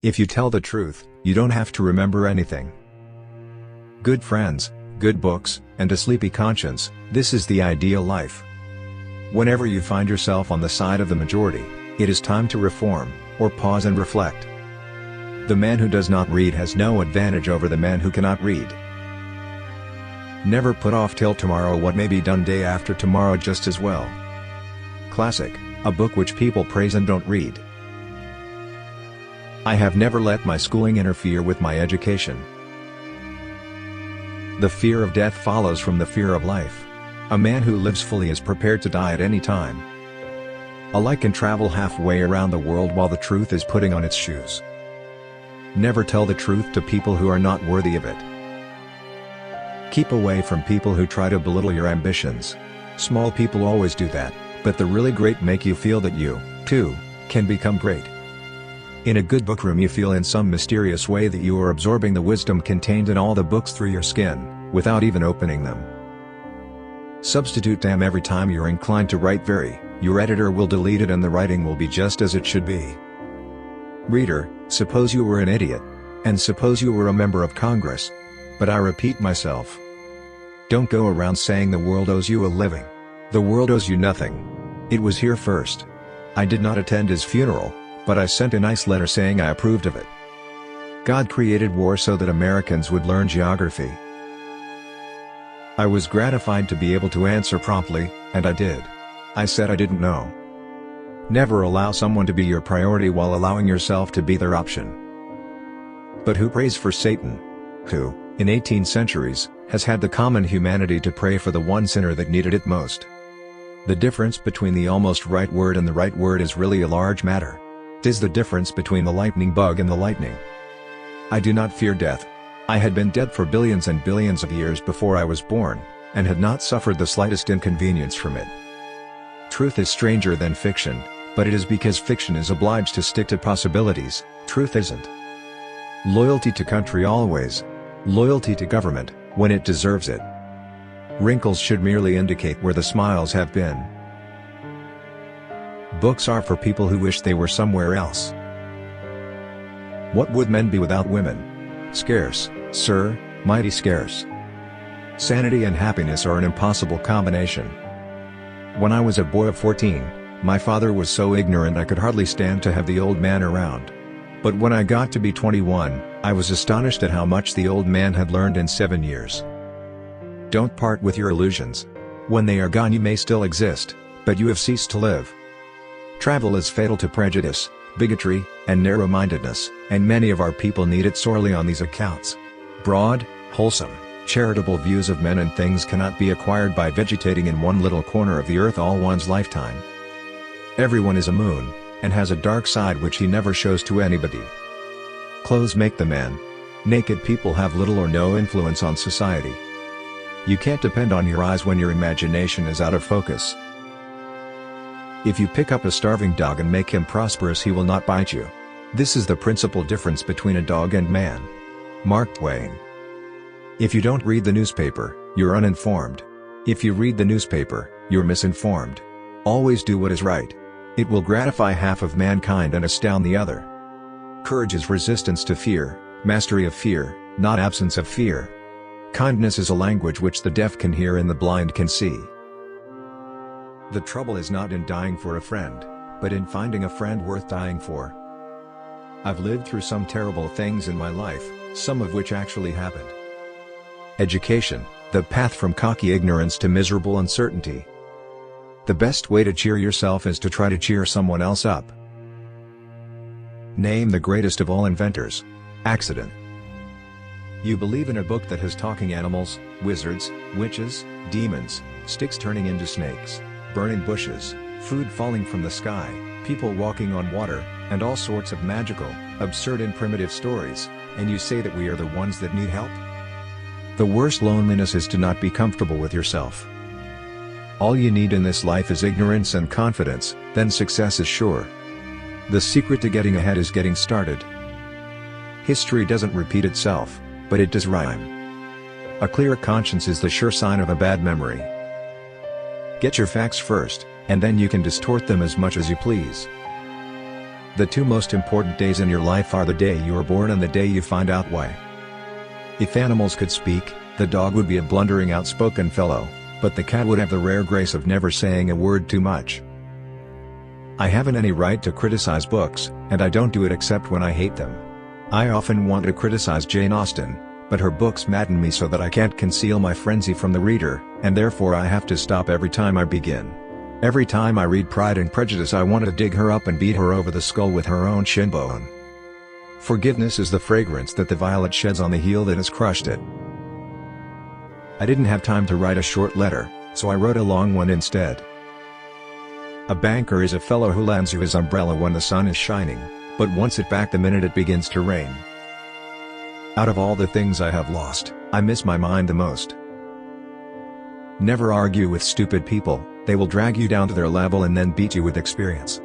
If you tell the truth, you don't have to remember anything. Good friends, good books, and a sleepy conscience, this is the ideal life. Whenever you find yourself on the side of the majority, it is time to reform, or pause and reflect. The man who does not read has no advantage over the man who cannot read. Never put off till tomorrow what may be done day after tomorrow just as well. Classic, a book which people praise and don't read. I have never let my schooling interfere with my education. The fear of death follows from the fear of life. A man who lives fully is prepared to die at any time. A light can travel halfway around the world while the truth is putting on its shoes. Never tell the truth to people who are not worthy of it. Keep away from people who try to belittle your ambitions. Small people always do that, but the really great make you feel that you, too, can become great. In a good book room you feel in some mysterious way that you are absorbing the wisdom contained in all the books through your skin, without even opening them. Substitute damn every time you're inclined to write very, your editor will delete it and the writing will be just as it should be. Reader, suppose you were an idiot. And suppose you were a member of Congress. But I repeat myself. Don't go around saying the world owes you a living. The world owes you nothing. It was here first. I did not attend his funeral, but I sent a nice letter saying I approved of it. God created war so that Americans would learn geography. I was gratified to be able to answer promptly, and I did. I said I didn't know. Never allow someone to be your priority while allowing yourself to be their option. But who prays for Satan? Who, in 18 centuries, has had the common humanity to pray for the one sinner that needed it most? The difference between the almost right word and the right word is really a large matter. 'Tis the difference between the lightning bug and the lightning. I do not fear death. I had been dead for billions and billions of years before I was born, and had not suffered the slightest inconvenience from it. Truth is stranger than fiction, but it is because fiction is obliged to stick to possibilities, truth isn't. Loyalty to country always. Loyalty to government, when it deserves it. Wrinkles should merely indicate where the smiles have been. Books are for people who wish they were somewhere else. What would men be without women? Scarce, sir, mighty scarce. Sanity and happiness are an impossible combination. When I was a boy of 14, my father was so ignorant I could hardly stand to have the old man around. But when I got to be 21, I was astonished at how much the old man had learned in 7 years. Don't part with your illusions. When they are gone you may still exist, but you have ceased to live. Travel is fatal to prejudice, bigotry, and narrow-mindedness, and many of our people need it sorely on these accounts. Broad, wholesome, charitable views of men and things cannot be acquired by vegetating in one little corner of the earth all one's lifetime. Everyone is a moon, and has a dark side which he never shows to anybody. Clothes make the man. Naked people have little or no influence on society. You can't depend on your eyes when your imagination is out of focus. If you pick up a starving dog and make him prosperous he will not bite you. This is the principal difference between a dog and man. Mark Twain. If you don't read the newspaper, you're uninformed. If you read the newspaper, you're misinformed. Always do what is right. It will gratify half of mankind and astound the other. Courage is resistance to fear, mastery of fear, not absence of fear. Kindness is a language which the deaf can hear and the blind can see. The trouble is not in dying for a friend, but in finding a friend worth dying for. I've lived through some terrible things in my life, some of which actually happened. Education, the path from cocky ignorance to miserable uncertainty. The best way to cheer yourself is to try to cheer someone else up. Name the greatest of all inventors. Accident. You believe in a book that has talking animals, wizards, witches, demons, sticks turning into snakes, burning bushes, food falling from the sky, people walking on water, and all sorts of magical, absurd and primitive stories, and you say that we are the ones that need help? The worst loneliness is to not be comfortable with yourself. All you need in this life is ignorance and confidence, then success is sure. The secret to getting ahead is getting started. History doesn't repeat itself, but it does rhyme. A clear conscience is the sure sign of a bad memory. Get your facts first, and then you can distort them as much as you please. The two most important days in your life are the day you are born and the day you find out why. If animals could speak, the dog would be a blundering, outspoken fellow, but the cat would have the rare grace of never saying a word too much. I haven't any right to criticize books, and I don't do it except when I hate them. I often want to criticize Jane Austen, but her books madden me so that I can't conceal my frenzy from the reader, and therefore I have to stop every time I begin. Every time I read Pride and Prejudice I want to dig her up and beat her over the skull with her own shin bone. Forgiveness is the fragrance that the violet sheds on the heel that has crushed it. I didn't have time to write a short letter, so I wrote a long one instead. A banker is a fellow who lends you his umbrella when the sun is shining, but wants it back the minute it begins to rain. Out of all the things I have lost, I miss my mind the most. Never argue with stupid people, they will drag you down to their level and then beat you with experience.